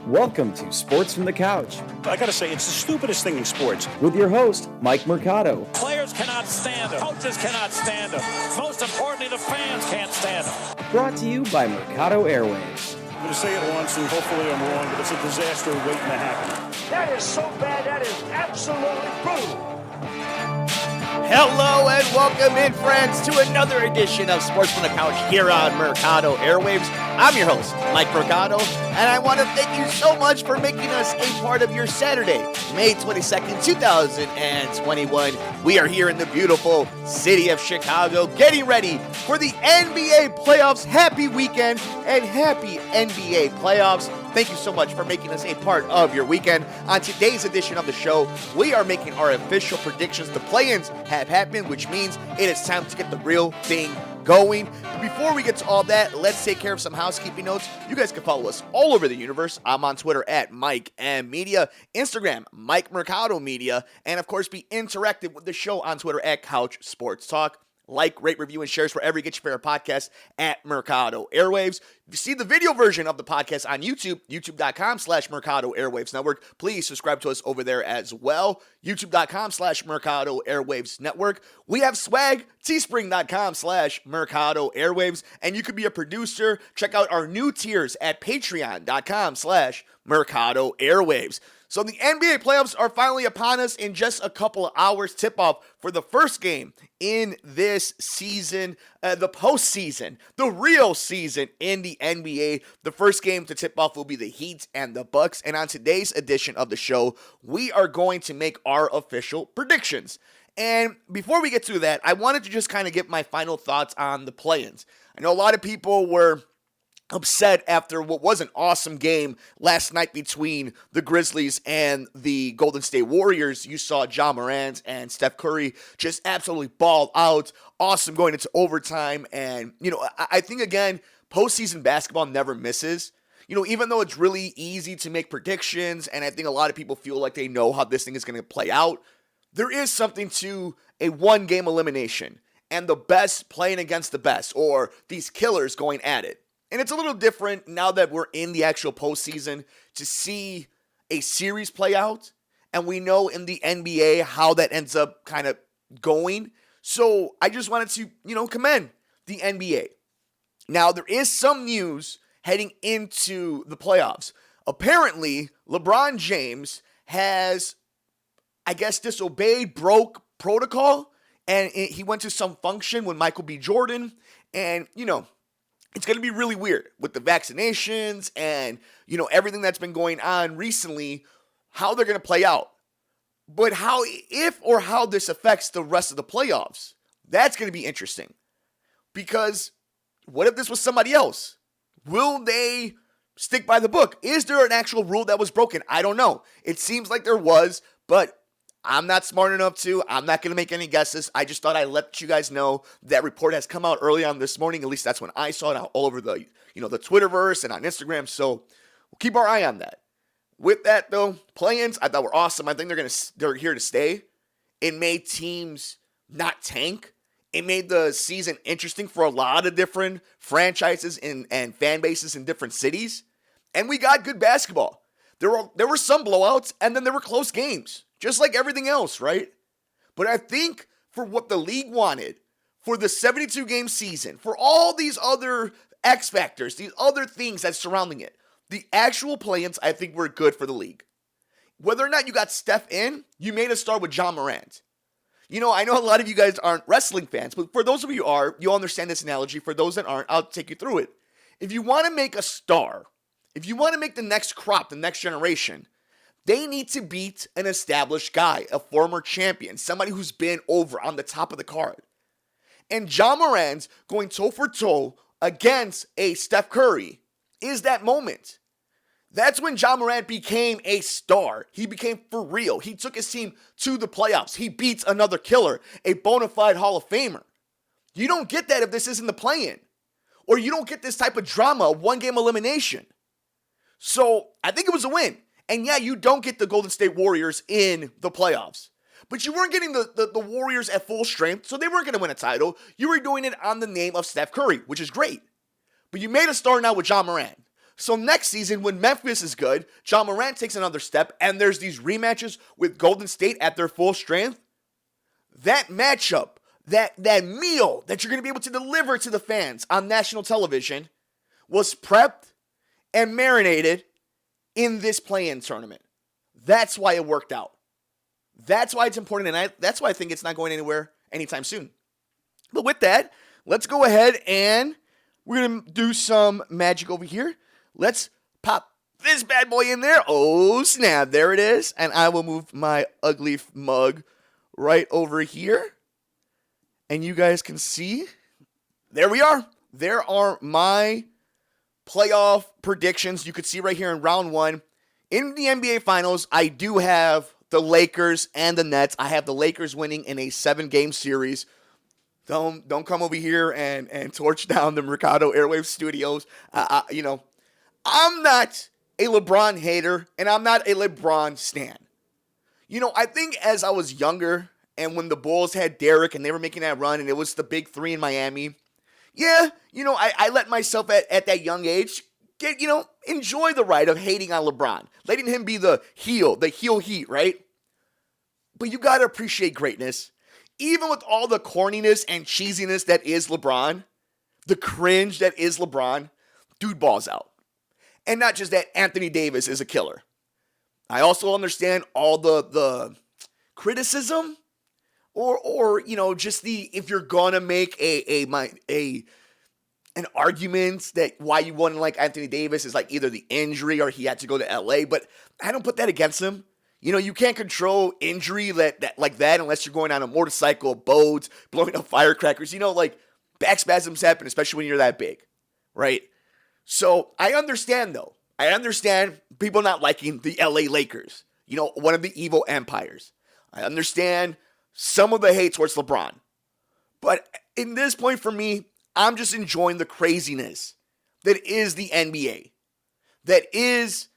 Welcome to Sports from the Couch I gotta say, it's the stupidest thing in sports. with your host, Mike Mercado. Players cannot stand him. Coaches cannot stand him. Most importantly, the fans can't stand him. Brought to you by Mercado Airwaves. I'm gonna say it once, and hopefully I'm wrong, but it's a disaster waiting to happen. That is so bad, that is absolutely brutal. Hello and welcome in, friends, to another edition of Sports from the Couch here on Mercado Airwaves. I'm your host, Mike Mercado, and I want to thank you so much for making us a part of your Saturday, May 22nd, 2021. We are here in the beautiful city of Chicago, getting ready for the NBA playoffs. Happy weekend and happy NBA playoffs. Thank you so much for making us a part of your weekend. On today's edition of the show, we are making our official predictions. The play-ins have happened, which means it is time to get the real thing going. But before we get to all that, let's take care of some housekeeping notes. You guys can follow us all over the universe. I'm on Twitter at Mike M Media, Instagram Mike Mercado Media, and of course be interactive with the show on Twitter at Couch Sports Talk. Like, rate, review, and shares wherever you get your favorite podcast at Mercado Airwaves. If you see the video version of the podcast on YouTube, youtube.com/Mercado Airwaves Network, please subscribe to us over there as well. youtube.com/Mercado Airwaves Network. We have swag, teespring.com/Mercado Airwaves, and you could be a producer. Check out our new tiers at patreon.com/Mercado Airwaves. So the NBA playoffs are finally upon us in just a couple of hours. Tip-off for the first game in this season, the postseason, the real season in the NBA. The first game to tip off will be the Heat and the Bucks. And on today's edition of the show, we are going to make our official predictions. And before we get to that, I wanted to just kind of get my final thoughts on the play-ins. I know a lot of people were upset after what was an awesome game last night between the Grizzlies and the Golden State Warriors. You saw Ja Morant and Steph Curry just absolutely ball out. Awesome going into overtime. And, I think, again, postseason basketball never misses. Even though it's really easy to make predictions, and I think a lot of people feel like they know how this thing is going to play out, there is something to a one-game elimination and the best playing against the best, or these killers going at it. And it's a little different now that we're in the actual postseason to see a series play out. And we know in the NBA how that ends up kind of going. So I just wanted to, commend the NBA. Now, there is some news heading into the playoffs. Apparently, LeBron James has, broke protocol. And he went to some function with Michael B. Jordan. And, it's going to be really weird with the vaccinations and, everything that's been going on recently, how they're going to play out. But how this affects the rest of the playoffs, that's going to be interesting. Because what if this was somebody else? Will they stick by the book? Is there an actual rule that was broken? I don't know. It seems like there was, but I'm not smart enough to. I'm not going to make any guesses. I just thought I'd let you guys know that report has come out early on this morning. At least that's when I saw it, all over the Twitterverse and on Instagram. So we'll keep our eye on that. With that though, play-ins I thought were awesome. I think they're here to stay. It made teams not tank. It made the season interesting for a lot of different franchises and fan bases in different cities. And we got good basketball. There were some blowouts, and then there were close games. Just like everything else, right? But I think for what the league wanted, for the 72-game season, for all these other X factors, these other things that's surrounding it, the actual play-ins, I think, were good for the league. Whether or not you got Steph in, you made a start with Ja Morant. I know a lot of you guys aren't wrestling fans, but for those of you who are, you'll understand this analogy. For those that aren't, I'll take you through it. If you want to make a star, if you want to make the next crop, the next generation, they need to beat an established guy, a former champion, somebody who's been over on the top of the card. And Ja Morant going toe for toe against a Steph Curry is that moment. That's when Ja Morant became a star. He became for real. He took his team to the playoffs. He beats another killer, a bona fide Hall of Famer. You don't get that if this isn't the play-in. Or you don't get this type of drama, one-game elimination. So I think it was a win. And yeah, you don't get the Golden State Warriors in the playoffs. But you weren't getting the Warriors at full strength, so they weren't going to win a title. You were doing it on the name of Steph Curry, which is great. But you made a start now with Ja Morant. So next season, when Memphis is good, Ja Morant takes another step, and there's these rematches with Golden State at their full strength. That matchup, that meal that you're going to be able to deliver to the fans on national television was prepped and marinated in this play-in tournament. That's why it worked out. That's why it's important, and that's why I think it's not going anywhere anytime soon. But with that, let's go ahead and we're going to do some magic over here. Let's pop this bad boy in there. Oh, snap. There it is. And I will move my ugly mug right over here. And you guys can see. There we are. There are my playoff predictions. You could see right here in round one. In the NBA Finals, I do have the Lakers and the Nets. I have the Lakers winning in a 7-game series. Don't come over here and torch down the Mercado Airwaves studios. I'm not a LeBron hater, and I'm not a LeBron stan. I think as I was younger, and when the Bulls had Derek, and they were making that run, and it was the big three in Miami, I let myself at that young age enjoy the ride of hating on LeBron, letting him be the heel heat, right? But you got to appreciate greatness. Even with all the corniness and cheesiness that is LeBron, the cringe that is LeBron, dude balls out. And not just that, Anthony Davis is a killer. I also understand all the criticism or just if you're gonna make an argument that why you wouldn't like Anthony Davis is like either the injury or he had to go to LA, but I don't put that against him. You can't control injury like that unless you're going on a motorcycle, boats, blowing up firecrackers. Back spasms happen, especially when you're that big, right? So I understand, though. I understand people not liking the LA Lakers, one of the evil empires. I understand some of the hate towards LeBron. But in this point for me, I'm just enjoying the craziness that is the NBA, that is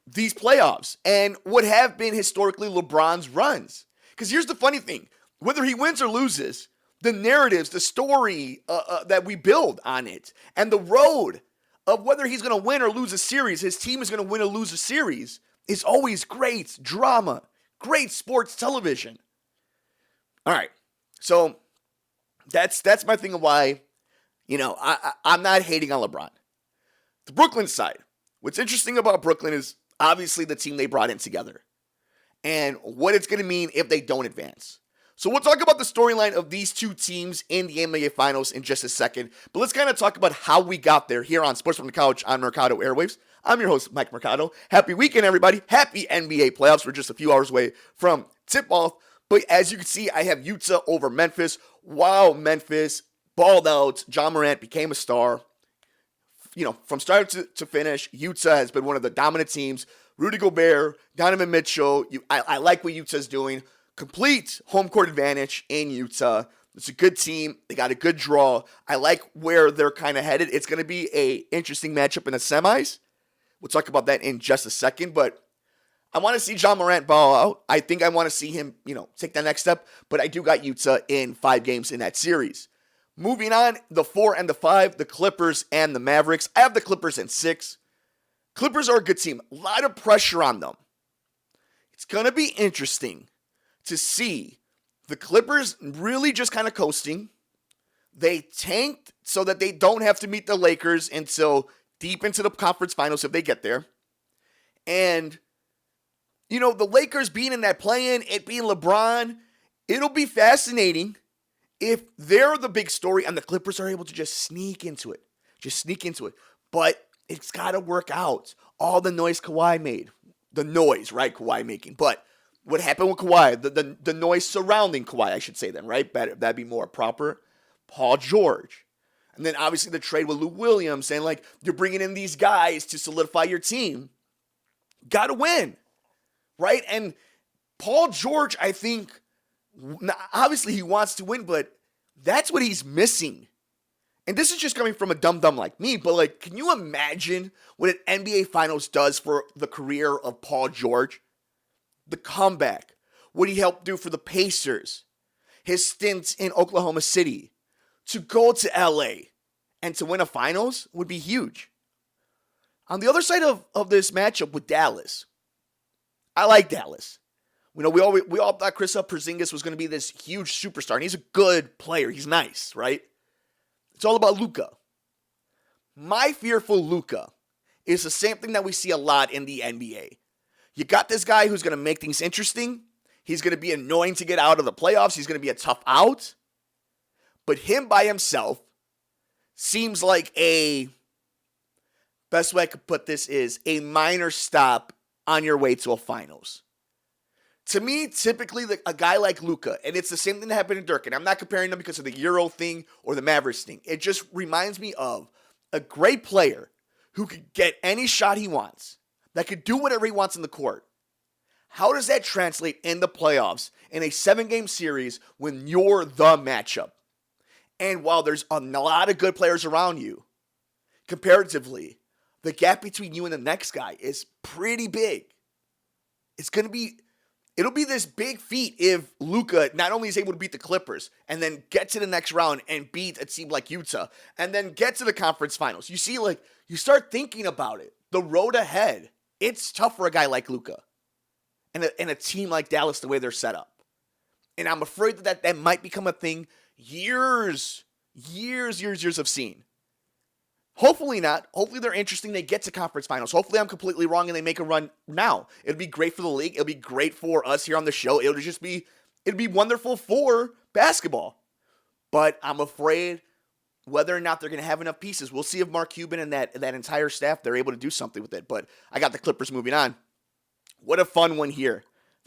these playoffs, and what have been historically LeBron's runs. Because here's the funny thing. Whether he wins or loses, the narratives, the story that we build on it, and the road of whether he's going to win or lose a series, his team is going to win or lose a series, is always great drama, great sports television. All right, so that's my thing of why, I'm not hating on LeBron. The Brooklyn side, what's interesting about Brooklyn is obviously the team they brought in together and what it's going to mean if they don't advance. So we'll talk about the storyline of these two teams in the NBA Finals in just a second, but let's kind of talk about how we got there here on Sports from the Couch on Mercado Airwaves. I'm your host, Mike Mercado. Happy weekend, everybody. Happy NBA playoffs. We're just a few hours away from tip-off, but as you can see, I have Utah over Memphis. Wow, Memphis balled out. Ja Morant became a star. From start to finish, Utah has been one of the dominant teams. Rudy Gobert, Donovan Mitchell. I like what Utah's doing. Complete home court advantage in Utah. It's a good team. They got a good draw. I like where they're kind of headed. It's going to be an interesting matchup in the semis. We'll talk about that in just a second, but I want to see Ja Morant ball out. I think I want to see him, take that next step, but I do got Utah in 5 games in that series. Moving on, the 4 and the 5, the Clippers and the Mavericks. I have the Clippers in 6. Clippers are a good team. A lot of pressure on them. It's going to be interesting to see the Clippers really just kind of coasting. They tanked so that they don't have to meet the Lakers until deep into the conference finals if they get there. And, the Lakers being in that play-in, it being LeBron, it'll be fascinating if they're the big story and the Clippers are able to just sneak into it. But it's got to work out. All the noise Kawhi made. The noise, right? Kawhi making. But what happened with Kawhi? The noise surrounding Kawhi, I should say then, right? That'd be more proper. Paul George. And then obviously the trade with Lou Williams saying you're bringing in these guys to solidify your team. Got to win, right? And Paul George, I think, obviously he wants to win, but that's what he's missing. And this is just coming from a dum-dum like me, but can you imagine what an NBA Finals does for the career of Paul George? The comeback, what he helped do for the Pacers, his stints in Oklahoma City, to go to LA and to win a Finals would be huge. On the other side of this matchup with Dallas, I like Dallas. We all thought Kristaps Porzingis was going to be this huge superstar, and he's a good player. He's nice, right? It's all about Luka. My fear for Luka is the same thing that we see a lot in the NBA. You got this guy who's going to make things interesting. He's going to be annoying to get out of the playoffs. He's going to be a tough out. But him by himself seems like best way I could put this is a minor stop on your way to a finals. To me, typically, a guy like Luka, and it's the same thing that happened in Dirk, and I'm not comparing them because of the Euro thing or the Mavericks thing. It just reminds me of a great player who could get any shot he wants, that could do whatever he wants in the court. How does that translate in the playoffs in a 7-game series when you're the matchup? And while there's a lot of good players around you, comparatively, the gap between you and the next guy is pretty big. It'll be this big feat if Luka not only is able to beat the Clippers and then get to the next round and beat a team like Utah and then get to the conference finals. You see, you start thinking about it. The road ahead, it's tough for a guy like Luka and a team like Dallas the way they're set up. And I'm afraid that might become a thing years of seeing. Hopefully not. Hopefully they're interesting. They get to conference finals. Hopefully I'm completely wrong and they make a run now. It'll be great for the league. It'll be great for us here on the show. It'd be wonderful for basketball. But I'm afraid whether or not they're going to have enough pieces. We'll see if Mark Cuban and that entire staff, they're able to do something with it. But I got the Clippers moving on. What a fun one here.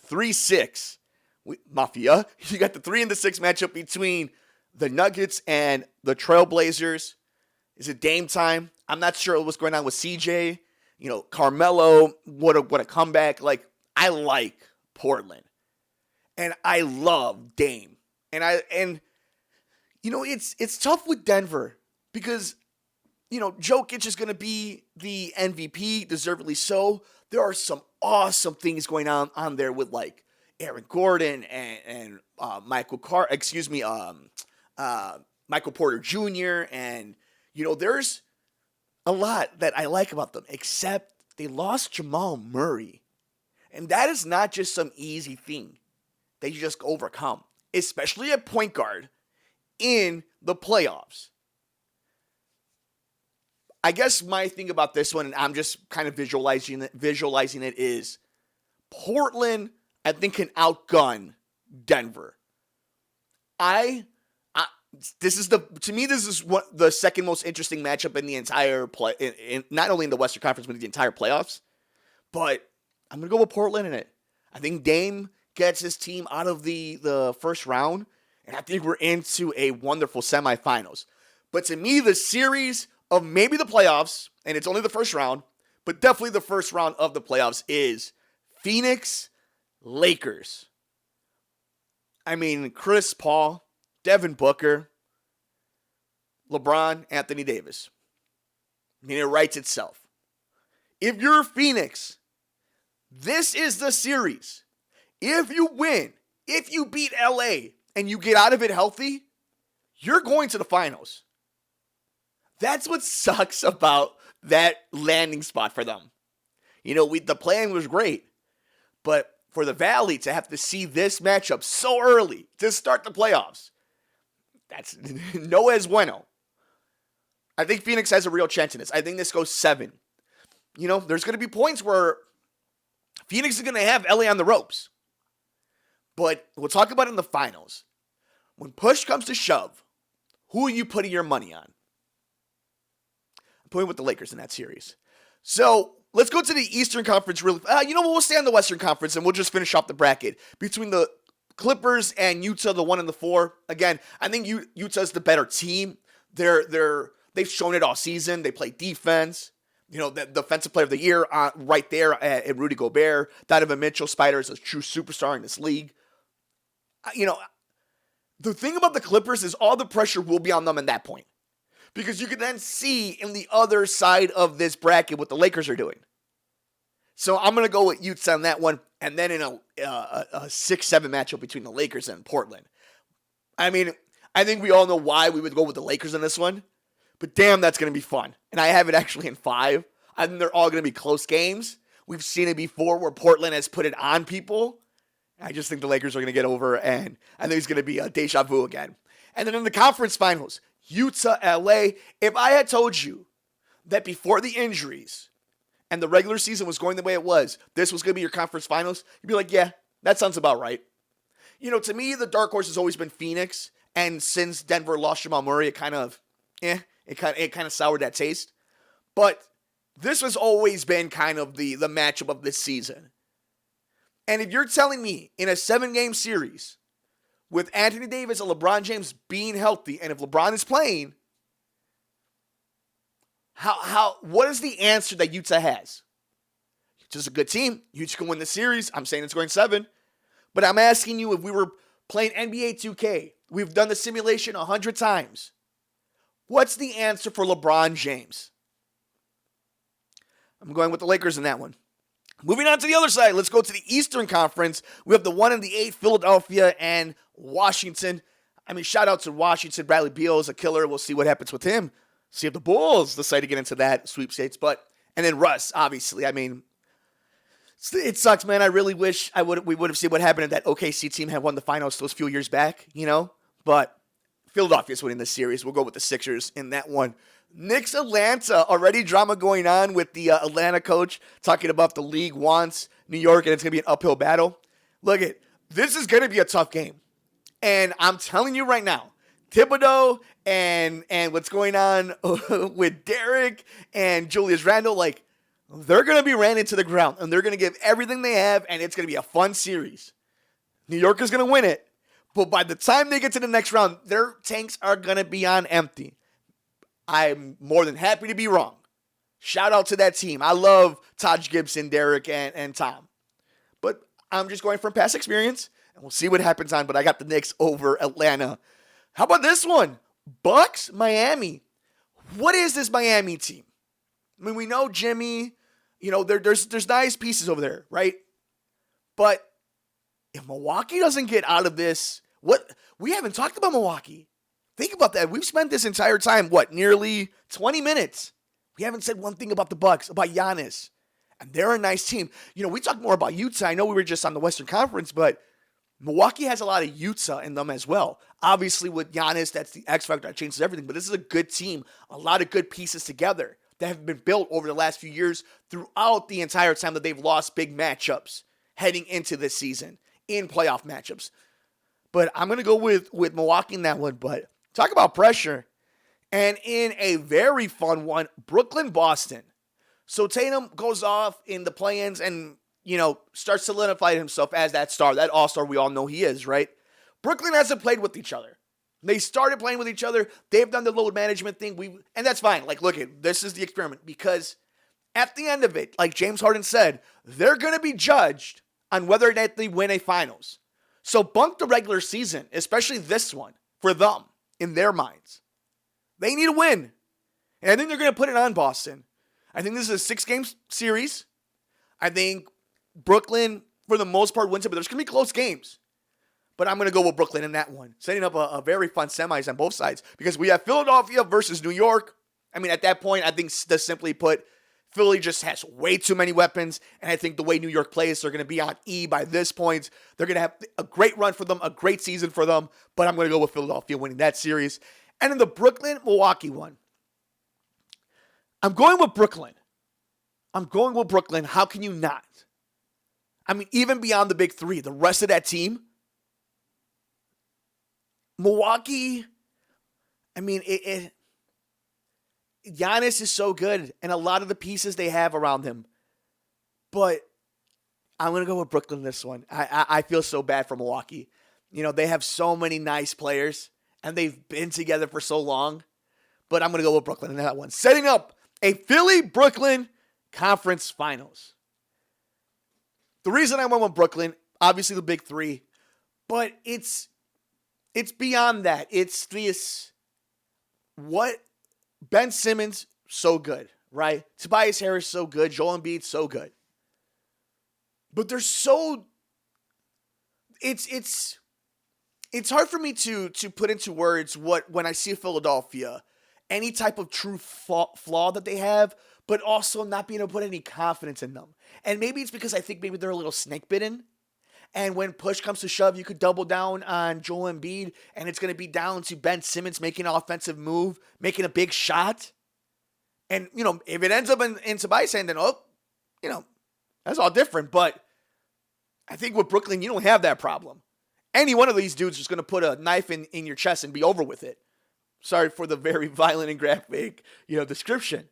3-6. Mafia. You got the 3 and the 6 matchup between the Nuggets and the Trailblazers. Is it Dame time? I'm not sure what's going on with CJ. Carmelo, what a comeback. I like Portland. And I love Dame. And it's tough with Denver because, Jokic is going to be the MVP, deservedly so. There are some awesome things going on there with Aaron Gordon and Michael Porter Jr. and there's a lot that I like about them, except they lost Jamal Murray. And that is not just some easy thing that you just overcome, especially at point guard in the playoffs. I guess my thing about this one, and I'm just kind of visualizing it, is Portland, I think, can outgun Denver. This is the second most interesting matchup in the entire not only in the Western Conference, but in the entire playoffs. But I'm going to go with Portland in it. I think Dame gets his team out of the first round, and I think we're into a wonderful semifinals. But to me, the series of maybe the playoffs, and it's only the first round, but definitely the first round of the playoffs is Phoenix Lakers. I mean, Chris Paul, Devin Booker, LeBron, Anthony Davis. I mean, it writes itself. If you're Phoenix, this is the series. If you win, if you beat LA and you get out of it healthy, you're going to the finals. That's what sucks about that landing spot for them. The plan was great, but for the Valley to have to see this matchup so early to start the playoffs, that's no es bueno. I think Phoenix has a real chance in this. I think this goes 7. There's going to be points where Phoenix is going to have LA on the ropes. But we'll talk about it in the finals. When push comes to shove, who are you putting your money on? I'm putting with the Lakers in that series. So let's go to the Eastern Conference. We'll stay on the Western Conference and we'll just finish off the bracket between the Clippers and Utah, the 1 and the 4. Again, I think Utah's the better team. They've shown it all season. They play defense. The defensive player of the year right there at Rudy Gobert. Donovan Mitchell, Spider, is a true superstar in this league. The thing about the Clippers is all the pressure will be on them at that point. Because you can then see in the other side of this bracket what the Lakers are doing. So I'm going to go with Utah on that one. And then in a 6-7 matchup between the Lakers and Portland. I mean, I think we all know why we would go with the Lakers in this one. But damn, that's going to be fun. And I have it actually in 5. I think they're all going to be close games. We've seen it before where Portland has put it on people. I just think the Lakers are going to get over, and I think it's going to be a deja vu again. And then in the conference finals, Utah, LA. If I had told you that before the injuries and the regular season was going the way it was, this was going to be your conference finals, you'd be like, yeah, that sounds about right. To me, the dark horse has always been Phoenix, and since Denver lost Jamal Murray, it kind of soured that taste. But this has always been kind of the matchup of this season. And if you're telling me in a 7-game series with Anthony Davis and LeBron James being healthy, and if LeBron is playing, what is the answer that Utah has? Utah's a good team. Utah can win the series. I'm saying it's going 7. But I'm asking you, if we were playing NBA 2K, we've done the simulation 100 times. What's the answer for LeBron James? I'm going with the Lakers in that one. Moving on to the other side, let's go to the Eastern Conference. We have the 1 and the 8, Philadelphia and Washington. Shout out to Washington. Bradley Beal is a killer. We'll see what happens with him. See if the Bulls decide to get into that sweepstakes. And then Russ, obviously. It sucks, man. I really wish we would have seen what happened if that OKC team had won the finals those few years back, But Philadelphia's winning the series. We'll go with the Sixers in that one. Knicks Atlanta, already drama going on with the Atlanta coach talking about the league wants New York and it's going to be an uphill battle. Look, this is going to be a tough game. And I'm telling you right now, Thibodeau and what's going on with Derek and Julius Randle, they're going to be ran into the ground and they're going to give everything they have, and it's going to be a fun series. New York is going to win it, but by the time they get to the next round, their tanks are going to be on empty. I'm more than happy to be wrong. Shout out to that team. I love Taj Gibson, Derek, and Tom. But I'm just going from past experience, and we'll see what happens on. But I got the Knicks over Atlanta. How about this one? Bucks, Miami. What is this Miami team? We know Jimmy. There's nice pieces over there, right? But if Milwaukee doesn't get out of this, we haven't talked about Milwaukee. Think about that. We've spent this entire time, nearly 20 minutes. We haven't said one thing about the Bucks, about Giannis. And they're a nice team. We talked more about Utah. I know we were just on the Western Conference, but Milwaukee has a lot of Utah in them as well. Obviously, with Giannis, that's the X factor that changes everything. But this is a good team. A lot of good pieces together that have been built over the last few years throughout the entire time that they've lost big matchups heading into this season in playoff matchups. But I'm going to go with Milwaukee in that one. But talk about pressure. And in a very fun one, Brooklyn-Boston. So Tatum goes off in the play-ins and, starts solidifying himself as that star, that all-star we all know he is, right? Brooklyn hasn't played with each other. They started playing with each other. They've done the load management thing. And that's fine. Look, this is the experiment. Because at the end of it, like James Harden said, they're going to be judged on whether or not they win a finals. So bunk the regular season, especially this one, for them, in their minds. They need a win. And I think they're going to put it on Boston. I think this is a 6-game series. I think Brooklyn, for the most part, wins it, but there's going to be close games. But I'm going to go with Brooklyn in that one. Setting up a very fun semis on both sides. Because we have Philadelphia versus New York. At that point, I think simply put, Philly just has way too many weapons. And I think the way New York plays, they're going to be on E by this point. They're going to have a great run for them, a great season for them. But I'm going to go with Philadelphia winning that series. And in the Brooklyn-Milwaukee one, I'm going with Brooklyn. How can you not? Even beyond the big three, the rest of that team, Milwaukee, Giannis is so good, and a lot of the pieces they have around him. But I'm going to go with Brooklyn this one. I feel so bad for Milwaukee. They have so many nice players, and they've been together for so long. But I'm going to go with Brooklyn in that one. Setting up a Philly-Brooklyn Conference Finals. The reason I went with Brooklyn, obviously the big three, but it's beyond that. It's this, what Ben Simmons, so good, right? Tobias Harris, so good. Joel Embiid, so good. But they're so, it's hard for me to put into words when I see Philadelphia any type of true flaw that they have, but also not being able to put any confidence in them. And maybe it's because I think maybe they're a little snake bitten. And when push comes to shove, you could double down on Joel Embiid, and it's going to be down to Ben Simmons making an offensive move, making a big shot. And, if it ends up in Tobias' hand, then, that's all different. But I think with Brooklyn, you don't have that problem. Any one of these dudes is going to put a knife in your chest and be over with it. Sorry for the very violent and graphic, description.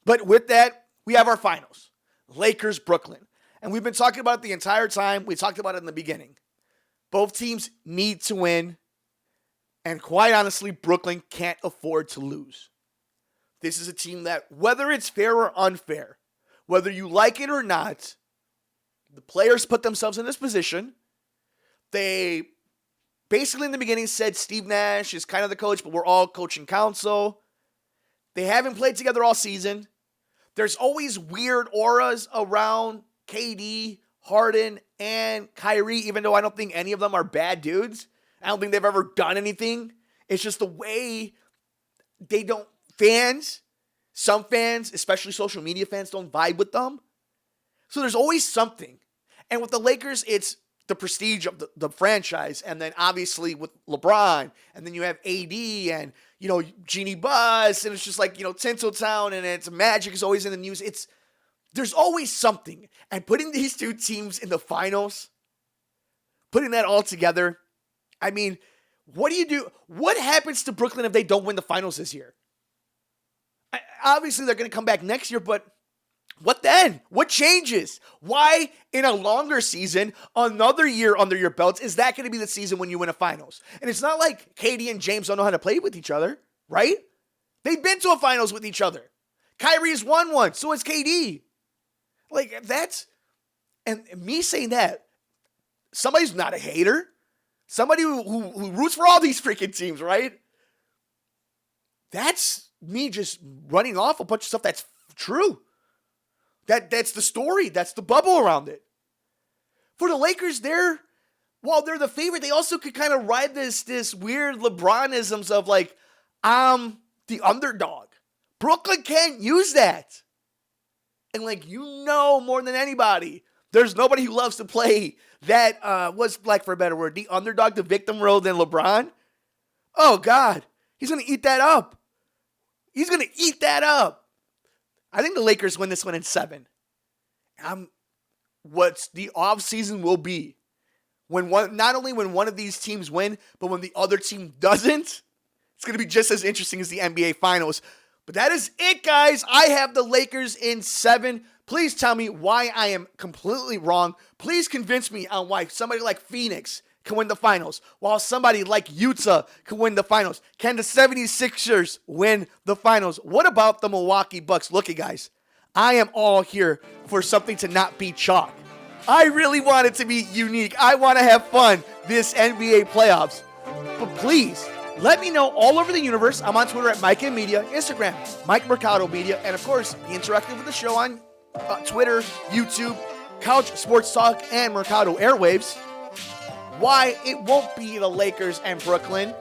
But with that, we have our finals. Lakers, Brooklyn. And we've been talking about it the entire time. We talked about it in the beginning. Both teams need to win. And quite honestly, Brooklyn can't afford to lose. This is a team that, whether it's fair or unfair, whether you like it or not, the players put themselves in this position. They basically in the beginning said Steve Nash is kind of the coach, but we're all coaching council. They haven't played together all season. There's always weird auras around KD, Harden, and Kyrie, even though I don't think any of them are bad dudes. I don't think they've ever done anything. It's just the way they don't, some fans, especially social media fans, don't vibe with them. So there's always something. And with the Lakers, it's the prestige of the franchise. And then obviously with LeBron, and then you have AD and, Jeannie Buss, and it's just like, Tinseltown, and it's Magic is always in the news. There's always something. And putting these two teams in the finals, putting that all together, I mean, what do you do? What happens to Brooklyn if they don't win the finals this year? Obviously, they're going to come back next year, but what then? What changes? Why, in a longer season, another year under your belts, is that going to be the season when you win a finals? And it's not like KD and James don't know how to play with each other, right? They've been to a finals with each other. Kyrie's won one, so has KD. And me saying that, somebody's not a hater. Somebody who roots for all these freaking teams, right? That's me just running off a bunch of stuff that's true. That's the story. That's the bubble around it. For the Lakers, while they're the favorite, they also could kind of ride this weird LeBronisms of like, I'm the underdog. Brooklyn can't use that. And more than anybody, there's nobody who loves to play that, what's like for a better word, the underdog, the victim role than LeBron. Oh, God. He's going to eat that up. He's going to eat that up. I think the Lakers win this one in 7. What the offseason will be, not only when one of these teams win, but when the other team doesn't, it's going to be just as interesting as the NBA Finals. But that is it, guys. I have the Lakers in 7. Please tell me why I am completely wrong. Please convince me on why somebody like Phoenix can win the finals, while somebody like Utah can win the finals. Can the 76ers win the finals? What about the Milwaukee Bucks? Look, guys, I am all here for something to not be chalk. I really want it to be unique. I want to have fun this NBA playoffs. But please, let me know all over the universe. I'm on Twitter at Mike M Media, Instagram, Mike Mercado Media, and of course, be interactive with the show on Twitter, YouTube, Couch Sports Talk, and Mercado Airwaves. Why it won't be the Lakers and Brooklyn.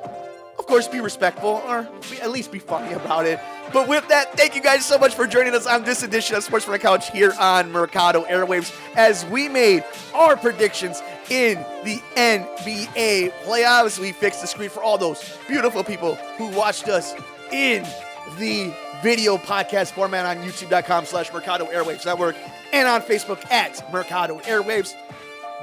Of course, be respectful, or at least be funny about it. But with that, thank you guys so much for joining us on this edition of Sports from the Couch here on Mercado Airwaves as we made our predictions in the NBA playoffs. We fixed the screen for all those beautiful people who watched us in the video podcast format on youtube.com/Mercado Airwaves Network and on Facebook at Mercado Airwaves.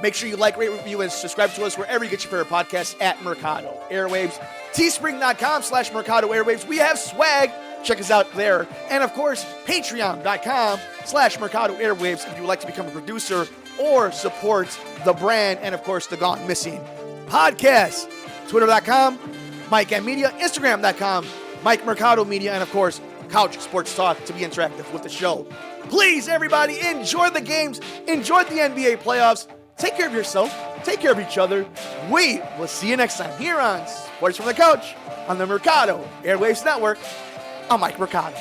Make sure you like, rate, review, and subscribe to us wherever you get your favorite podcasts at Mercado Airwaves. Teespring.com/Mercado Airwaves. We have swag. Check us out there. And of course, Patreon.com/Mercado Airwaves if you would like to become a producer or support the brand. And of course, the Gone Missing podcast. Twitter.com, Mike M Media. Instagram.com, Mike Mercado Media. And of course, Couch Sports Talk to be interactive with the show. Please, everybody, enjoy the games. Enjoy the NBA playoffs. Take care of yourself. Take care of each other. We will see you next time here on Sports from the Couch on the Mercado Airwaves Network. I'm Mike Mercado.